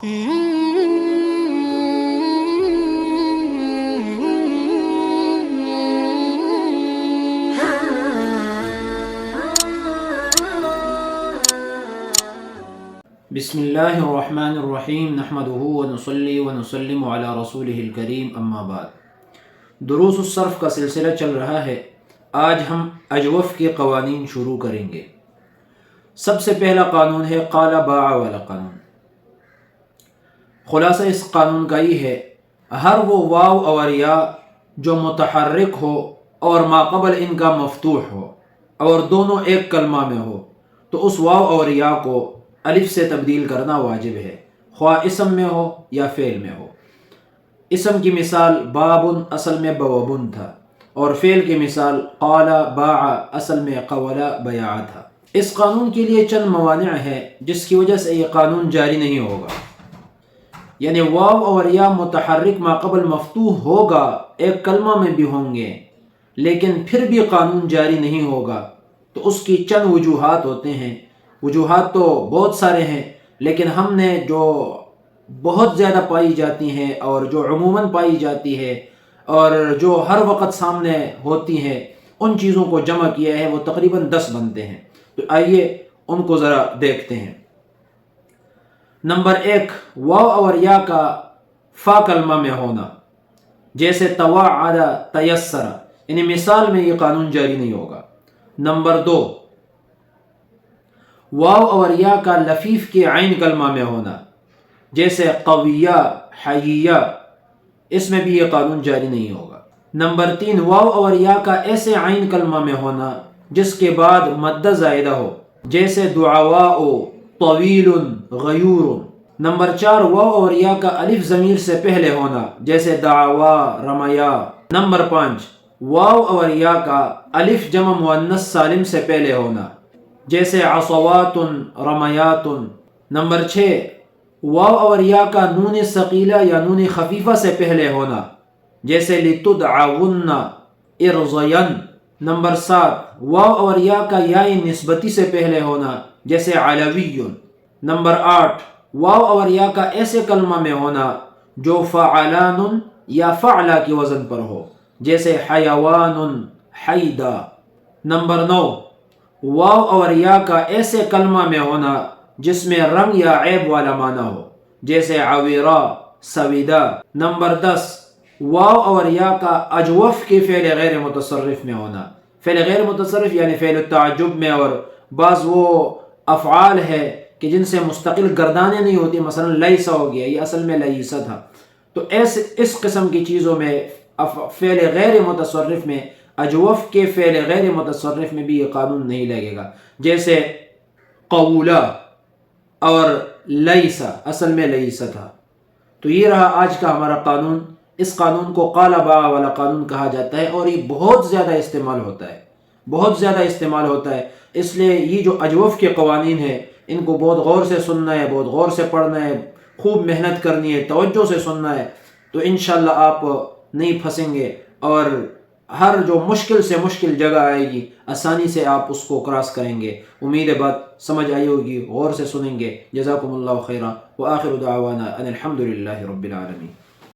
بسم اللہ الرحمن الرحیم نحمدہ ونصلی ونسلم علی رسولہ الکریم اما بعد۔ دروس الصرف کا سلسلہ چل رہا ہے۔ آج ہم اجوف کے قوانین شروع کریں گے۔ سب سے پہلا قانون ہے قال باع والا قانون۔ خلاصہ اس قانون کا یہ ہے، ہر وہ واو اور یا جو متحرک ہو اور ماقبل ان کا مفتوح ہو اور دونوں ایک کلمہ میں ہو تو اس واو اور یا کو الف سے تبدیل کرنا واجب ہے، خواہ اسم میں ہو یا فعل میں ہو۔ اسم کی مثال بابن اصل میں بوابن تھا، اور فعل کی مثال قال باع اصل میں قول بیع تھا۔ اس قانون کے لیے چند موانع ہیں جس کی وجہ سے یہ قانون جاری نہیں ہوگا، یعنی واو اور یا متحرک ماقبل مفتوح ہوگا، ایک کلمہ میں بھی ہوں گے، لیکن پھر بھی قانون جاری نہیں ہوگا۔ تو اس کی چند وجوہات ہوتے ہیں۔ وجوہات تو بہت سارے ہیں، لیکن ہم نے جو بہت زیادہ پائی جاتی ہیں اور جو عموماً پائی جاتی ہے اور جو ہر وقت سامنے ہوتی ہیں، ان چیزوں کو جمع کیا ہے، وہ تقریباً 10 بنتے ہیں۔ تو آئیے ان کو ذرا دیکھتے ہیں۔ نمبر 1، واو اور یا کا فا کلمہ میں ہونا، جیسے توعد تیسر، یعنی مثال میں یہ قانون جاری نہیں ہوگا۔ نمبر 2، واو اور یا کا لفیف کے عین کلمہ میں ہونا، جیسے قویہ حییہ، اس میں بھی یہ قانون جاری نہیں ہوگا۔ نمبر 3، واو اور یا کا ایسے عین کلمہ میں ہونا جس کے بعد مدہ زائدہ ہو، جیسے دعواء طویل غیور۔ نمبر 4، واو اور یا کا الف ضمیر سے پہلے ہونا، جیسے دعوا رمیا۔ نمبر 5، واو اور یا کا الف جمع مؤنث سالم سے پہلے ہونا، جیسے عصوات رمیات۔ نمبر 6، واو اور یا کا نون ثقیلہ یا نون خفیفہ سے پہلے ہونا، جیسے لتدعون ارضین۔ نمبر 7، واو اور یا کا یا نسبتی سے پہلے ہونا، جیسے علوی۔ نمبر 8، واو اور یا کا ایسے کلمہ میں ہونا جو فعلان یا فعلا کی وزن پر ہو، جیسے حیوان حیدا۔ نمبر 9، واو اور یا کا ایسے کلمہ میں ہونا جس میں رنگ یا عیب والا معنی ہو، جیسے عویرا سویدا۔ نمبر 10، واو اور یا کا اجوف کے فعل غیر متصرف میں ہونا۔ فعل غیر متصرف یعنی فعل التعجب میں، اور بعض وہ افعال ہے کہ جن سے مستقل گردانیں نہیں ہوتی، مثلا لیسا ہو گیا، یہ اصل میں لیسا تھا۔ تو اس قسم کی چیزوں میں فعل غیر متصرف میں، اجوف کے فعل غیر متصرف میں بھی یہ قانون نہیں لگے گا، جیسے قولا اور لیسا، اصل میں لیسا تھا۔ تو یہ رہا آج کا ہمارا قانون۔ اس قانون کو قال باع والا قانون کہا جاتا ہے، اور یہ بہت زیادہ استعمال ہوتا ہے، بہت زیادہ استعمال ہوتا ہے۔ اس لیے یہ جو اجوف کے قوانین ہیں، ان کو بہت غور سے سننا ہے، بہت غور سے پڑھنا ہے، خوب محنت کرنی ہے، توجہ سے سننا ہے، تو انشاءاللہ آپ نہیں پھنسیں گے، اور ہر جو مشکل سے مشکل جگہ آئے گی آسانی سے آپ اس کو کراس کریں گے۔ امید ہے بات سمجھ آئی ہوگی، غور سے سنیں گے۔ جزاکم اللہ خیرا، وآخر دعوانا ان الحمد للہ رب العالمین۔